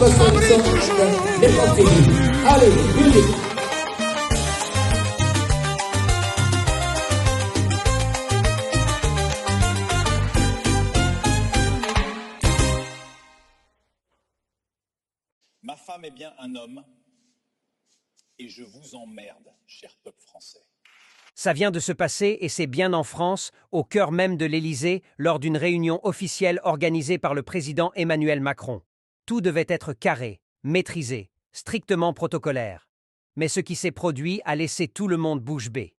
Allez, musique. Ma femme est bien un homme et je vous emmerde, cher peuple français. Ça vient de se passer et c'est bien en France, au cœur même de l'Élysée, lors d'une réunion officielle organisée par le président Emmanuel Macron. Tout devait être carré, maîtrisé, strictement protocolaire. Mais ce qui s'est produit a laissé tout le monde bouche bée.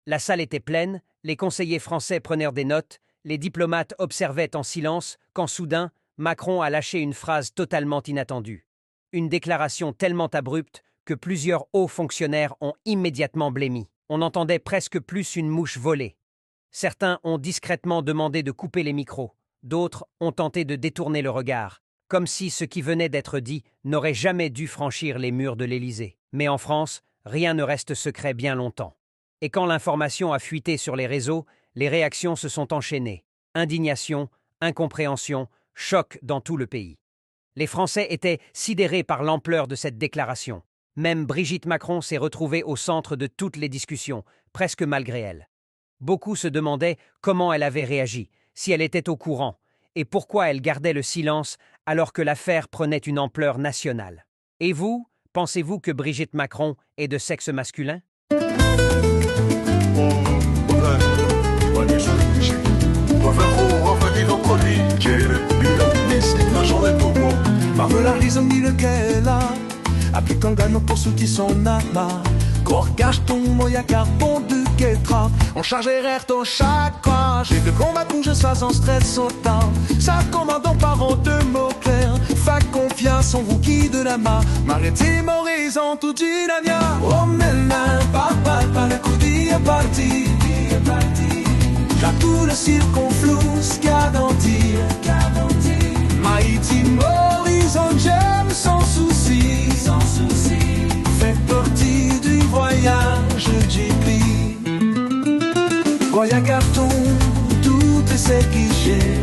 La salle était pleine, les conseillers français prenaient des notes, les diplomates observaient en silence, quand soudain, Macron a lâché une phrase totalement inattendue. Une déclaration tellement abrupte que plusieurs hauts fonctionnaires ont immédiatement blêmi. On n'entendait presque plus une mouche voler. Certains ont discrètement demandé de couper les micros, d'autres ont tenté de détourner le regard, comme si ce qui venait d'être dit n'aurait jamais dû franchir les murs de l'Élysée. Mais en France, rien ne reste secret bien longtemps. Et quand l'information a fuité sur les réseaux, les réactions se sont enchaînées. Indignation, incompréhension, choc dans tout le pays. Les Français étaient sidérés par l'ampleur de cette déclaration. Même Brigitte Macron s'est retrouvée au centre de toutes les discussions, presque malgré elle. Beaucoup se demandaient comment elle avait réagi, si elle était au courant, et pourquoi elle gardait le silence alors que l'affaire prenait une ampleur nationale. Et vous, pensez-vous que Brigitte Macron est de sexe masculin? Aplicando por su tisonama Corcage ton moya carbon de Ketra On chargerait ton chakra J'ai de combattre où je sois en stress autant Ça commande en parents de mots clairs Fais confiance en vous qui de la maritime horizon tout dinania Oh maintenant papa par le coup d'y parti Là tout le circonflux garanti Maritime horizon j'aime sans souci Fait partie du voyage JP Voyage carton, tout est ce qui j'ai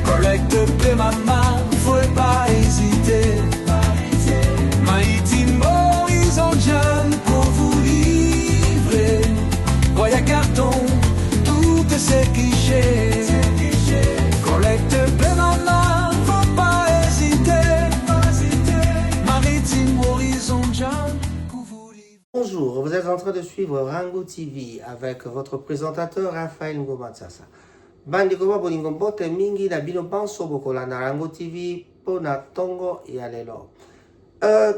Collecte de maman, faut pas hésiter Maïtime horizon jeune pour vous livrer Voyage carton, tout est ce qui j'ai Collecte de maman, faut pas hésiter Maritime horizon jeune pour vous livrer Bonjour, vous êtes en train de suivre Rango TV avec votre présentateur Raphaël Ngomatsasa. Bandi koba bolingo mbote mingi na bino banso bokola na Rango TV pona tongo ya lelo.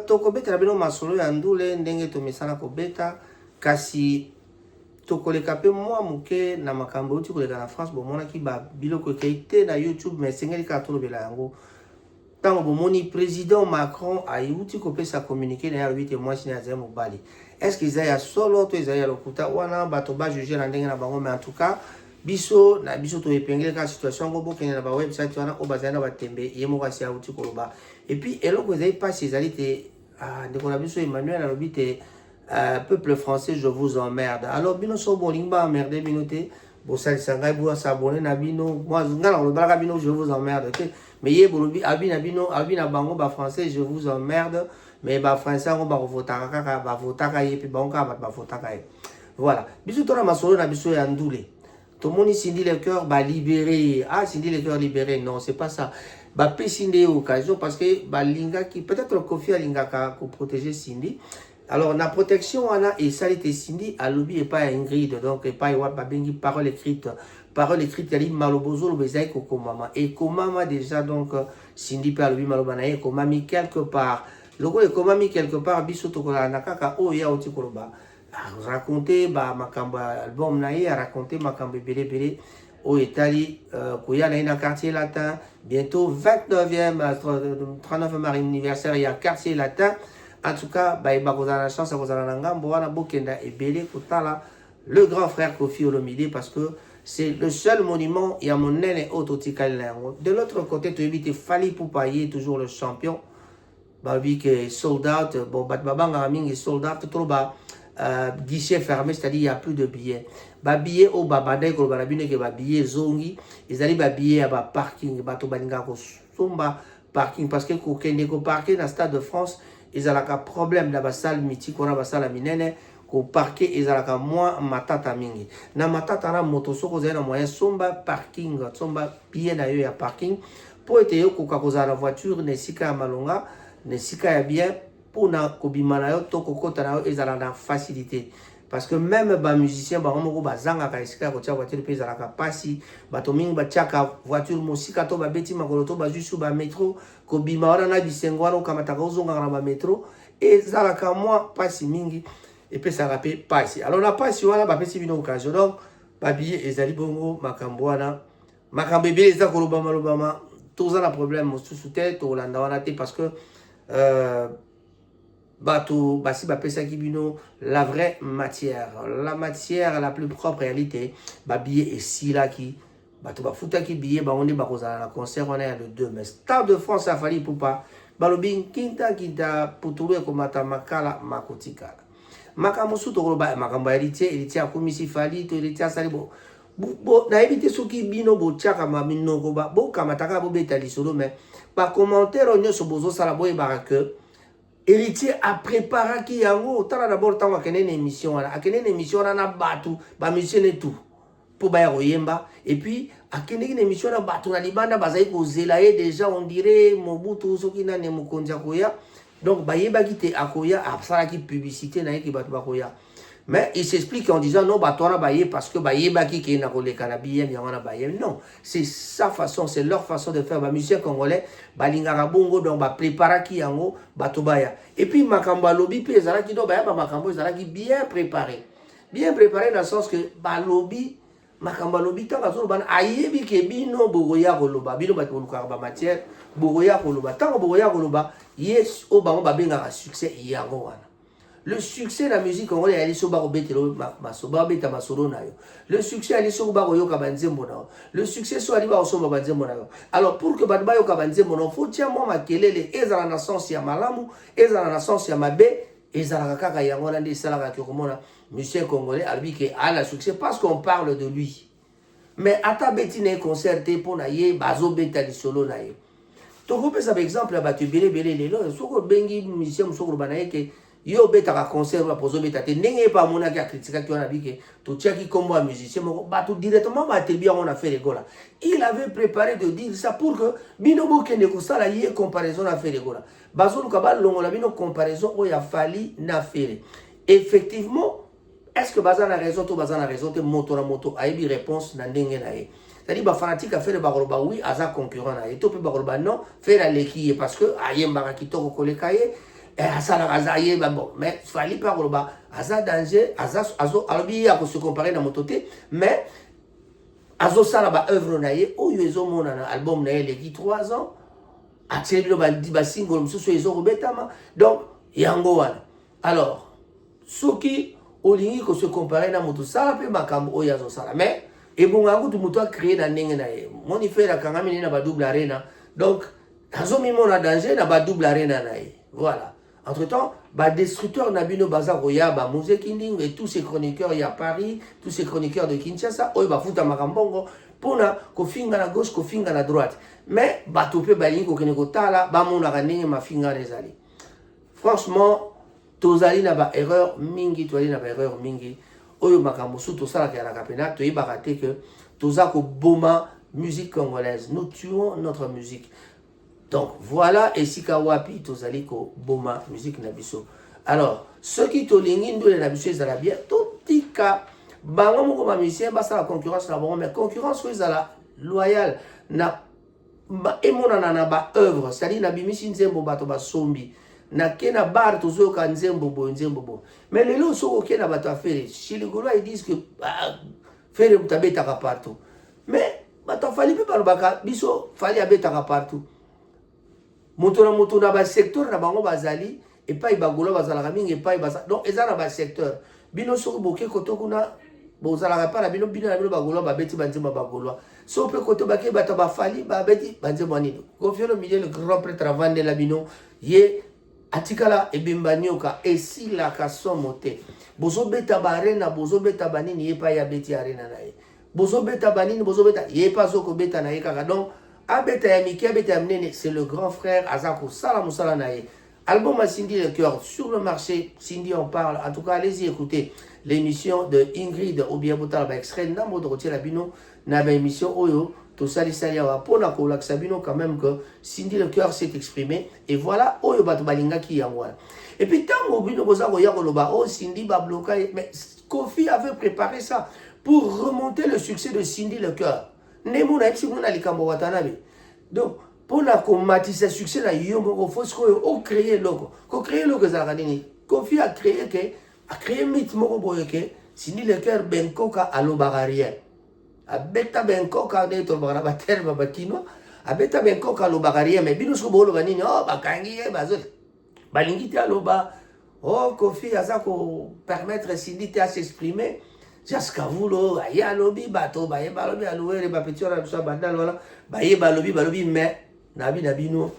Tokobeta na bino masolo ya ndule ndenge tomesana kobeta kasi tokoleka pe mwa muke na makambo uti koleka na France bomona ki ba biloko keite na YouTube mais sengeli ka tolobela yango. Tango bomoni président Macron ayuti kopesa communiqué na ya 8 mois sina za mobali. Est-ce qu'ils aient solo to ezaya lokuta wana bato ba juger na ndenge na bango mais en tout cas biso na biso to epengele ka situation ngo bokene na ba website wana o bazana ba tembe yemo ka sia uti koloba et puis eloko ezai pas ces alités ndeko na biso Emmanuel na lobite peuple français je vous emmerde alors bino so bolingba emmerde binote bo sali sangai bo s'abonner na bino moi ngala lo balaka bino je vous emmerde ok mais ye bolobi abina bino abina bango ba français je vous emmerde mais ba français ngo ba votaka kaka ba votaka ye pe bango ba votaka ye voilà biso to na masolo na biso ya ndule tout le monde Cindy le cœur va libérer Cindy le cœur libéré non c'est pas ça bah peut Cindy occasion parce que bah linga qui peut-être Kofi linga pour protéger Cindy alors la protection on a et ça était Cindy à lobby et pas Ingrid donc et pas y ba bengi parole écrite ali malobozo le bezai ko mama et ko mama déjà donc Cindy par lobby malobana et ko mami quelque part logo et ko mami quelque part biso to ko na kaka o ya oti ko ba raconter ba makamba album na ye raconter makamba belé au Italie koya na quartier latin bientôt 29e 39e anniversaire il y a quartier latin en tout cas ba kozana chance kozana ngambo wana bokenda et belé kotala le grand frère Kofi Olomide parce que c'est le seul monument il y a mon nene autotikal de l'autre côté tu évites Fally Poupaye toujours le champion ba bi que sold out bon bat babanga mingi sold out trop bas guichet fermé, c'est-à-dire il n'y a plus de billets. Ba billets au babada ko balabine ke ba billets zongi, ils allaient ba billets à ba parking ba to balinga ko somba parking parce que kokende ko parquer na Stade de France ezalaka problème na basale mythique wana basala minene ko parquer ezalaka moins matata mingi na matata na moto soko za na moyen somba parking somba bien na yo ya parking po ete yo koka kozala na voiture na sika ya malonga na sika ya bien pour na kobima na yo to kokota na yo ezala na facilité. Parce que même les musiciens, bazanga ka esika ko tia voiture pe zalaka pasi bato mingi ba tiaka voiture musika to ba beti makoloto ba juste ba métro ko bima wana na bisengo wana kamata ko zonga na ba métro et zalaka moi pasi mingi et puis ça rappelle pasi. Alors na pasi wana ba pesi bino occasion donc ba billet ezali bongo makambo wana makambo be eza ko lobama lobama tous na problème mosusu tête to landa wana te parce que bato basi bapesa kibino la vraie matière la matière la plus propre réalité ba billet ici là qui bato bafuta ki billet ba onde ba kozala na concert on est le 2 mai Stade de France a fallu pour pas balobin kinta putulu ko mata makala makotika makambo suto ko ba makambo héritier akomisi fali to héritier sali bo na éviter soki bino bo tiaka mamino ko ba bo kamataka bo beta lisolo mais ba commentaire on so bozo sala boy baraka héritier a préparé qui yango tala d'abord tant akene une émission na batu ba musicien et tout pour ba royemba et puis akene une émission na batu na libanda bazai ko zela déjà on dirait Mobutu soki na ne mukonja koya donc ba yeba kite akoya absala ki publicité na ki batu ba koya mais il s'explique en disant non batu na ba ye parce que ba yeba ki ke na ko le kanabien ya wana ba ye non c'est sa façon c'est leur façon de faire ba musicien congolais balingaka bongo donc ba préparer ki yango batu baya et puis makambo lobby pe ezala ki do ba ya ba makambo ezala ki bien préparé dans le sens que ba lobby makambo lobby tant azolo bana ayebi ke bino bogoya koloba bino ba toluka ba matière bogoya koloba tant bogoya koloba yes o bango ba benga succès yango wana. Le succès de la musique congolaise, il y a le succès, il y a le succès, alors, pour que Badba Yokabanzembo, il faut que moi makelele, et la naissance ya malamu, et la naissance ya mabe, et la kaka yangona de salaka kiromona, musicien congolais, albi a la succès parce qu'on parle de lui. Mais à ta bétine concerté pour naïe, bazo beta di solo naïe. Toko pe par exemple, batu bele les lois, soko bengi musicien soko banaye ke yo betaka concert ba pozo betate ndenge pa mona ki critique ki wana bike to tiaki kombo a musicien moko bato directement ba tebi on a fait les gola il avait préparé de dire ça pour que bino bokende ko sala yé comparaison a fait les gola bazolu ka ba longo la bino comparaison o ya fali na faire effectivement est-ce que bazana raison to bazana raison te moto na moto aibi réponse na ndenge na ye c'est-à-dire ba fanatique a fait le baroloba oui aza concurrent na ye to pe baroloba non faire la leki parce que ayemba kitoko kolekaye et bon, mais il fallait pas que danger, alors a se comparer dans mon côté, mais azo ça là œuvre naïe, ou yezo mon album naïe les 3 ans, a tiré le single, monsieur yezo robetama, donc yango wana. Alors, ceux qui au ligne que se comparer dans mon tout ça, peut makam o yazo ça là, mais et bon à tout muto créer dans n'enge naïe, mon il fait la kangami na ba double arena, donc azo mi mon danger na ba double arena naïe, voilà. Entre-temps, destructeur Nabino Bazar Roya, Mouze Kinding et tous ces chroniqueurs, il y a Paris, tous ces chroniqueurs de Kinshasa, ils vont foutre à Makambongo, pour na kofinga na gauche, kofinga na droite. Mais, topé baling, kokeneko tala, mona ranenge ma finga les alliés. Franchement, tozali na ba erreur mingi, oyo makamusu, tosala ki ala kapena, to ibarate que, tozako boma musique congolaise. Nous tuons notre musique. Donc voilà, et si kawapi tozali ko boma musique nabiso. Alors, ceux qui tolingi ndole nabiso ezala bien, tout tika bango moko ba musicien basa la concurrence na bango, mais concurrence ko ezala loyal na emona na ba œuvre, c'est-à-dire na bimisi nzembo bato ba sombi. Na kena bar tozo ka nzembo bo. Mais les lots sont ok na bato affaire. Chez les Gaulois ils disent que faire mutabeta ka partout. Mais bato fali pe balobaka biso fali abeta ka partout. Moto na ba secteur na bango bazali et pas ibagolo bazala mingi et pas ibasa donc eza na ba secteur bino so boke koto kuna bozala pa na bino na bino bagolo ba beti banzema bagolo so pe koto bake bata ba fali ba beti banzema nini confie le milieu le grand prêtre avant de la bino ye atikala ebimba nyoka esi la kasomote bozo beta barena bozo beta banini ye pa ya beti arena na ye bozo beta banini bozo beta ye pa zo ko beta na ye kaka donc abeta ya miki abeta ya mnene, c'est le grand frère Azako Sala Moussala Naye. Album à Cindy Le Cœur sur le marché, Cindy en parle. En tout cas, allez-y écouter l'émission de Ingrid Obiabota, extrait Nambo de Rotier Labino, n'a émission Oyo, tout ça, les saliawa, pour la Koulak Sabino, quand même que Cindy Le Cœur s'est exprimé. Et voilà, Oyo Batubalinga qui y a voilà. Et puis, tant que Bino Boza Royakoloba, oh, Cindy Babloka, mais Kofi avait préparé ça pour remonter le succès de Cindy Le Cœur. Nemo na ipsi muna likambo watanabe. Donc, pour la combattre succès là, il faut créer logo. Ko créer logo za kanini. Kofi a créé mythe moko boye ke Cindy Le Cœur benkoka alobagarien. Abeta benkoka de to bagara baterma bakino. Abeta benkoka alobagarien mais bino so bolo banini oh bakangi e bazol. Balingiti aloba. Oh Kofi azako permettre Cindy à s'exprimer. Jusqu'à vous, il y a lobby, bateau, il y a lobby, à louer, les papetiers, il y a lobby, mais, Nabino,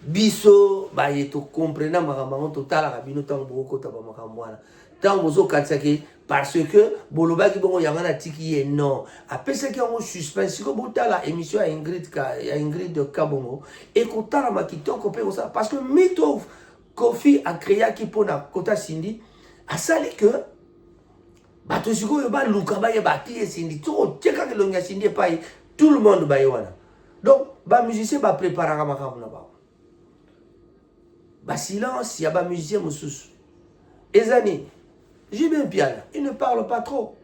biso, il y a tout comprenant, maman, total, Rabino, tant beaucoup, tabamakambouana. Tant vous katsaki, parce que, Boloba qui bon, il y a un tiki, non. Après ce qui est en suspens, si vous avez la émission à Ingrid de Kabongo, et qu'on t'a la maquito, qu'on peut ça, parce que Mito, Kofi a créé qui pour la Kota Cindy, a sali que, bato sikoyo ba luka ba ye bati e Cindy to teka ke longa Cindy pa tout le monde ba yona donc ba musicien ba préparer ka makambo na ba silence ya ba musicien mususu ezani JB Mpiana il ne parle pas trop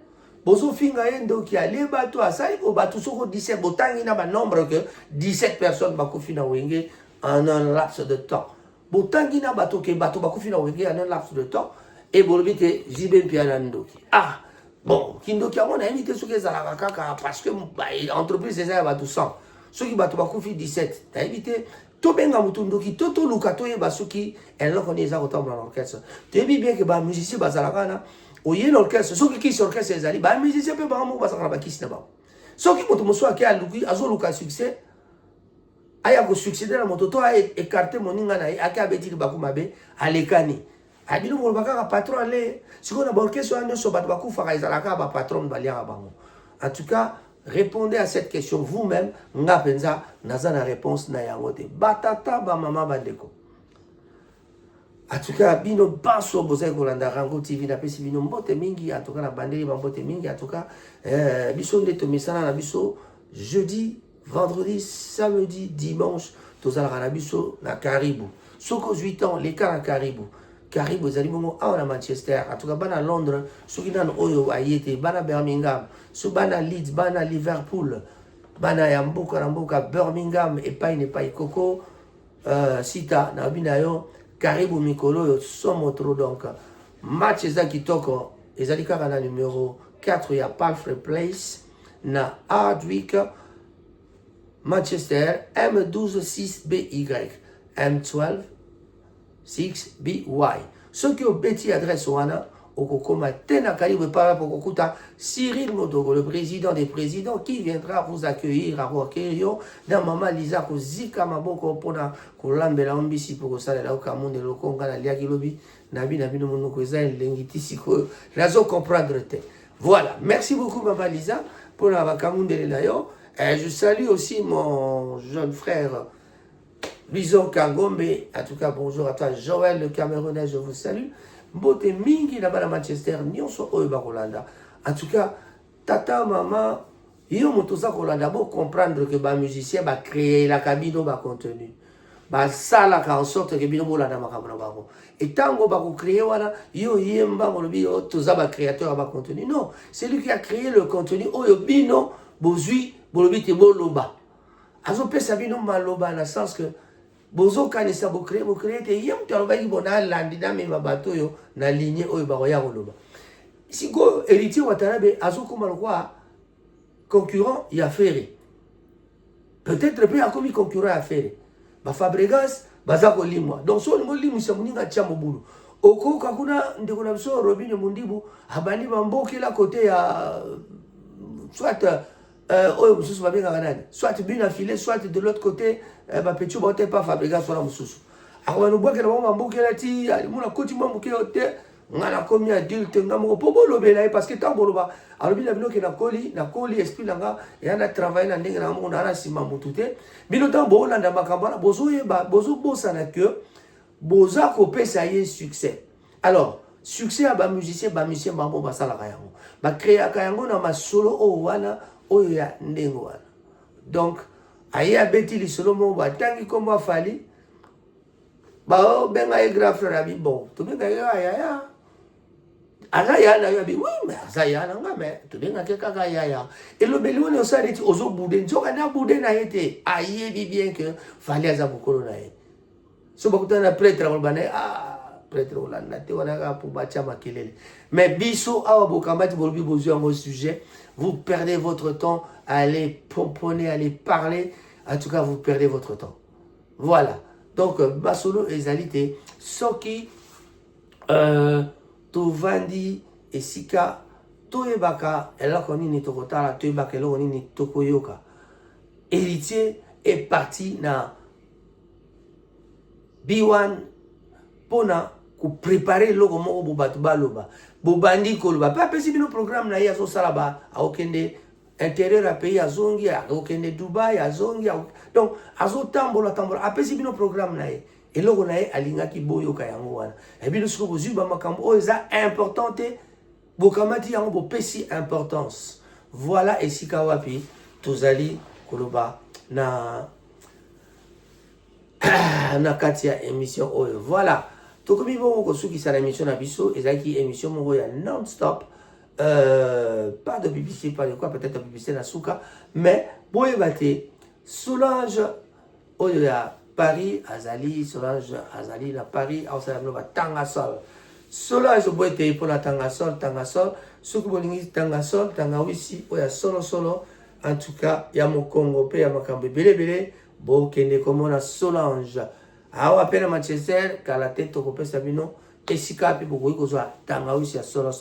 bozo finga endo ki ale bato asali ko bato soko 17 botangi na ba nombre que 17 personnes ba ko fina wenge en un laps de temps botangi na bato ke bato ba ko fina wenge en un laps de temps. Et Bolobite, JB Mpiana Ndoki. Ah, bon, Kindoki, on a invité ceux qui sont à la kaka parce que l'entreprise, c'est ça, il va tout sang. Ceux qui battent Bakoufi 17, tu as invité Tobenga Mutundoki, Toto Lukato et Basuki, et là, on est à autant dans l'orchestre. Tu as vu bien que les musiciens, Bazalakana, au y a l'orchestre, ceux qui sont l'orchestre, les alliés, les musiciens peuvent pas Bazalakis là-bas. Ceux qui ont mosso à qui a Luka succès, aya ko succéder à mon toto, a écarté mon ingana, a qui a bêti le Bakumabe, à l'Ekani. Abino molbaka patron allé si on a borké sur un so batbaku fara izalaka ba patron balia bango. En tout cas, répondez à cette question vous-même, nga penza naza na réponse na yangote. Batata ba mama bandeko. En tout cas, bino baso bozai kolanda Rango TV na pesi bino mbote mingi en tout cas na bandeli ba mbote mingi en tout cas biso ndeto misana na biso jeudi, vendredi, samedi, dimanche tozala na biso na Caribou. Soko 8 ans les cas na Caribou. Caribou, ils arrivent à Manchester, en tout cas, à Londres, ceux qui sont Oyo, Ayete, à Birmingham, ceux qui sont à Leeds, à Liverpool, à Yamboka, Birmingham, et pas Coco, Sita, Nabinayo, Caribou, Mikolo, Somotro, donc, match qui toko, ils arrivent à numéro 4, il y a Palfrey Place, na Hardwick, Manchester, M126BY, M12. 6BY. Ceux qui ont petit adresse au Hana, au Kokoma Tena Caribou par rapport au Kuta, Cyril Modogo, le président des présidents, qui viendra vous accueillir à Rokerio, dans Mama Lisa, ko Zika Maboko, Pona, Kolambe la Ombisi, pour ça, la Okamonde, le Konga, la Liagilobi, Nabi, Nabi, Monokoza, Lengiti, Razo comprendre. Voilà. Merci beaucoup, Mama Lisa, pour la Wakamunde Layo. Je salue aussi mon jeune frère. Bison Kangombe, en tout cas bonjour à toi Joël le Camerounais, je vous salue. Mbote mingi là-bas à Manchester, nyonso oyo bakolanda. En tout cas, tata, maman, yo motoza kolanda pour comprendre que ba musicien ba créer la cabine ba contenu. Ba sala ka en sorte que bino bolanda makambo bako. Et tango ba ko créer wana yo yemba molobi yo toza ba créateur ba contenu. Non, c'est lui qui a créé le contenu oyo bino bozui bolobi te boloba. Azo pesa bino maloba na sens que bozo kanisa bo créer te yem to alobaki bona landina me mabato yo na ligne oyo ba ya koloba. Si go héritier Watanabe azo koma lokwa concurrent ya Ferré. Peut-être peu a commis concurrent à Ferré. Ba Fabregas baza ko limwa. Donc so ngo limu sa muninga tia mobulu. Oko kakuna ndeko na biso Robin Mundibu abani bamboki la côté ya soit oyo mususu babenga kanani soit bina filé soit de l'autre côté ba pecho bote pas Fabregas soit mususu akwa no boke na mama mboke la ti muna koti mama mboke ote ngana komi adulte ngamo po bolobela parce que tant boloba alobi na bino ke na koli esprit nanga ya na travailler na ndenge na mo na sima mutute bino tant bolanda makambo na bozoyeba bozobosana que boza kopesa ye succès. Alors succès à musicien bango basalaka yango bakreaka yango na masolo oyo wana oyo ya ndenge wana. Donc aye abeti lisolo mo batangi kombo afali ba benga ye grand frère abi bon to benga ya Agaya na yabi oui mais azaya na nga mais to benga ke kaka ya et le beli on osali ti ozo bouden nzoka na bouden na été aye bien que fallait aza bokolo na ye so bakuta na prêtre ko bana prêtre olanda te wana ka pour bacha makelele mais biso awa bokamati bolobi bozu en sujet vous perdez votre temps à aller pomponner, à aller parler, en tout cas vous perdez votre temps. Voilà. Donc basolo ezalité soki to vandi esika to ebaka eloko nini tokotala to ebaka eloko nini tokoyoka. Héritier est parti na B1 pona ko préparer eloko moko bo batu baloba bobandi koloba pa pesi bino programme na ya so salaba a okende intérieur à pays azongi a okende Dubai azongi donc azo tambola apesi bino programme na ye eloko na ye alingaki boyoka yango wana e bino siko bozuba makambo o eza importante bokamati yango bopesi importance. Voilà esika wapi tozali koloba na na kati ya émission oyo. Voilà tokomi bongo kosukisa na émission na biso ezaki émission moko ya non-stop. Pas de publicité, pas de quoi, peut-être de publicité na souka, mais boyebate Solange oya Paris Azali, Solange Azali na Paris, ausala ba Tangasol. Solange boyete pour la Tangasol, souku bolingi Tangasol, Tangawisi oya solo en tout cas ya mo Congo pe ya makambe belebele bo kende komona Solange. Awa pena Manchester kala tete ko pesa bino esika pe bokoyi kozwa Tangawisi ya solo.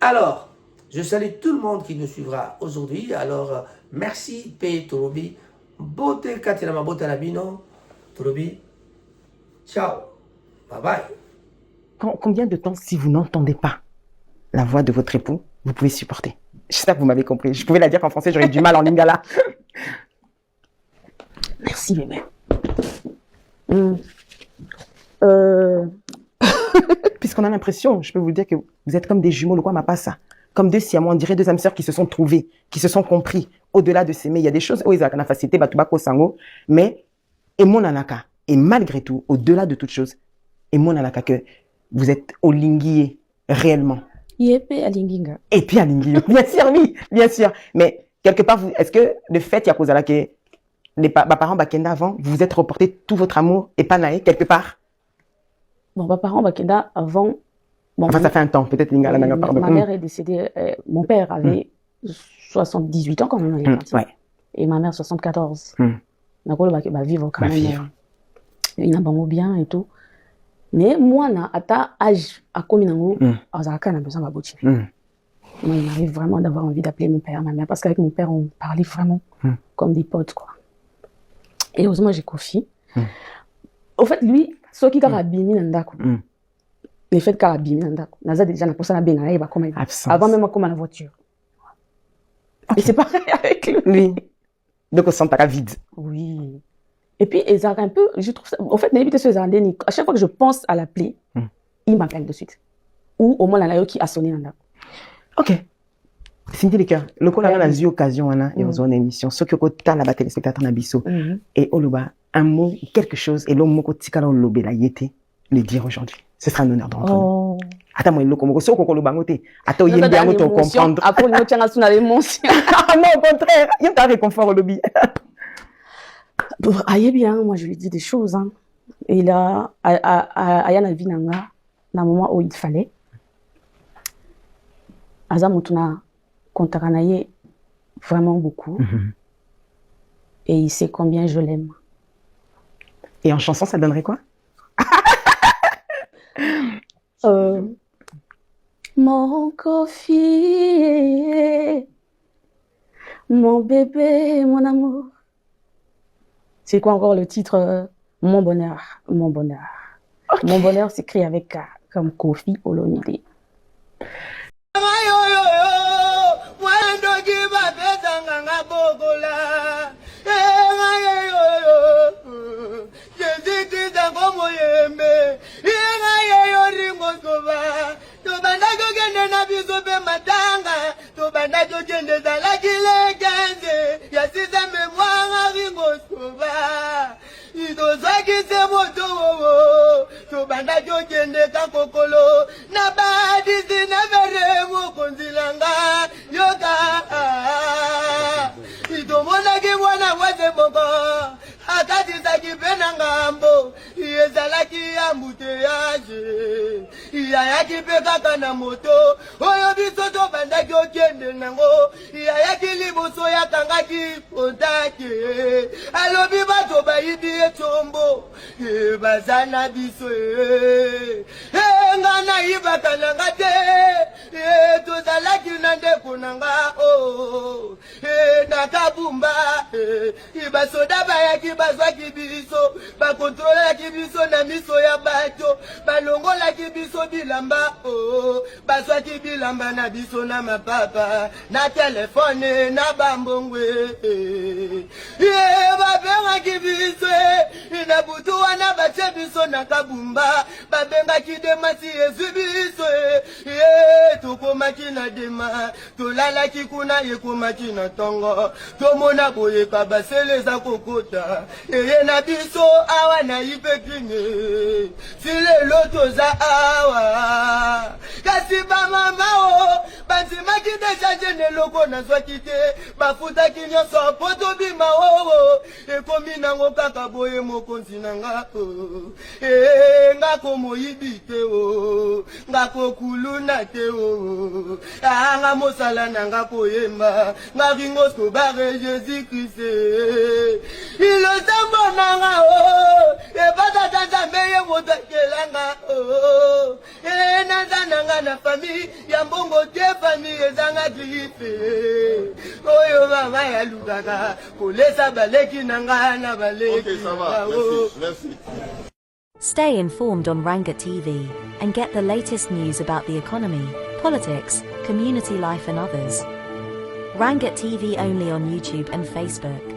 Alors, je salue tout le monde qui nous suivra aujourd'hui. Alors, merci P. Torobi. Beauté Katina Beauté Labino. Torobi. Ciao. Bye bye. Combien de temps, si vous n'entendez pas la voix de votre époux, vous pouvez supporter? J'espère que vous m'avez compris. Je pouvais la dire qu'en français, j'aurais du mal en lingala. Merci, bébé. Puisqu'on a l'impression, je peux vous dire que vous êtes comme des jumeaux, le quoi m'a pas ça. Comme deux siamois, on dirait deux âmes sœurs qui se sont trouvées, qui se sont compris, au-delà de s'aimer. Il y a des choses, ils ont la facilité, batubako sango, mais, et mon anaka, et malgré tout, au-delà de toute chose, et mon anaka, que vous êtes au linguier, réellement. Yépe à linginga. Et puis à linguier, bien sûr, oui, bien sûr. Mais, quelque part, est-ce que le fait, il y a cause à la que les parents bakenda avant, vous vous êtes reporté tout votre amour, et pas naé, quelque part? Bon, mes parents bakenda avant. Bon, enfin, ça fait un temps, peut-être Lingala n'a pas. Ma mère est décédée, mon père avait 78 ans quand même, il est parti. Ouais. Et ma mère 74. Nakolo va vivre quand même. Il n'a pas bien et tout. Mais moi, à ta âge, à combien d'années, Azaka n'a besoin de boucher. Moi, il m'arrive vraiment d'avoir envie d'appeler mon père, ma mère, parce qu'avec mon père, on parlait vraiment comme des potes, quoi. Et heureusement, j'ai confié. Au fait, lui, ce qui a bimi nandako. Les faits qu'il a bimi nandako. Naza déjà n'a pas ça bien, il va comme avant même comme la voiture. Okay. Et c'est pareil avec lui. Donc on sent ta vide. Oui. Et puis ils ont un peu, je trouve ça. En fait, n'évitez ce genre d'année. À chaque fois que je pense à l'appeler, il m'appelle de suite. Ou au moins la nayo qui a sonné nandako. Ok. Cindy les cœurs. Le coup là, on a eu occasion, on a et on a une émission. Ce que t'as là-bas téléspectateur nabiso et Oluba un mot, quelque chose, et l'homme moko tikala lobe la yete, le dire aujourd'hui. Ce sera un honneur d'entendre nous. Attends, moi, le komoko, so kokolo bangote. Attends, il y a bien autre comprendre. Après, nous tiens à son l'émotion. Non, au contraire, il y a un réconfort au lobby. Aïe bien, moi, je lui dis des choses, hein. Et là, Ayana Vinanga, dans le moment où il fallait, Azamutuna, Kontaranaye, vraiment beaucoup. Et il sait combien je l'aime. Et en chanson, ça donnerait quoi? Mon Kofi, mon bébé, mon amour. C'est quoi encore le titre? Mon bonheur, mon bonheur. Okay. Mon bonheur s'écrit avec K. comme Kofi Olomide. na moto oyo biso to bandaki okende nango yayaki liboso yakangaki kontake alobi bato bayibi etombo baza na biso nga nayibaka nanga te tozalaki na ndeko nanga na kabumba basoda bayaki bazwaki biso bakontrolaki biso na miso ya bato balongolaki biso bilamba bazwaki bilamba na biso na mapapa na telefone na bambongwe babengaki biso na butu wana batie biso na kabumba babengaki demasi ezwi biso tokomaki na dema tolalaki kuna ekomaki na ntongo tomona boyeka basele eza kokota eye na biso awa na ipekine si lelo toza awa kasi bamama bandimaki deja neloko nazwaki te bafutaki nyonso po tobima ekomi nango kaka boye mokonzi nanga nga komoyibi te nga kokuluna te nga mosala nanga koyemba nga ringosko bare Jésus Christ ilosambo nanga ebatata nzambe ye moto akelanga naza nanga na famille ya mbongo te famille ezanga grife oyo mama yalukaka kolesa baleki nanga na baleki Stay informed on Ranga TV and get the latest news about the economy, politics, community life and others. Rangat TV only on YouTube and Facebook.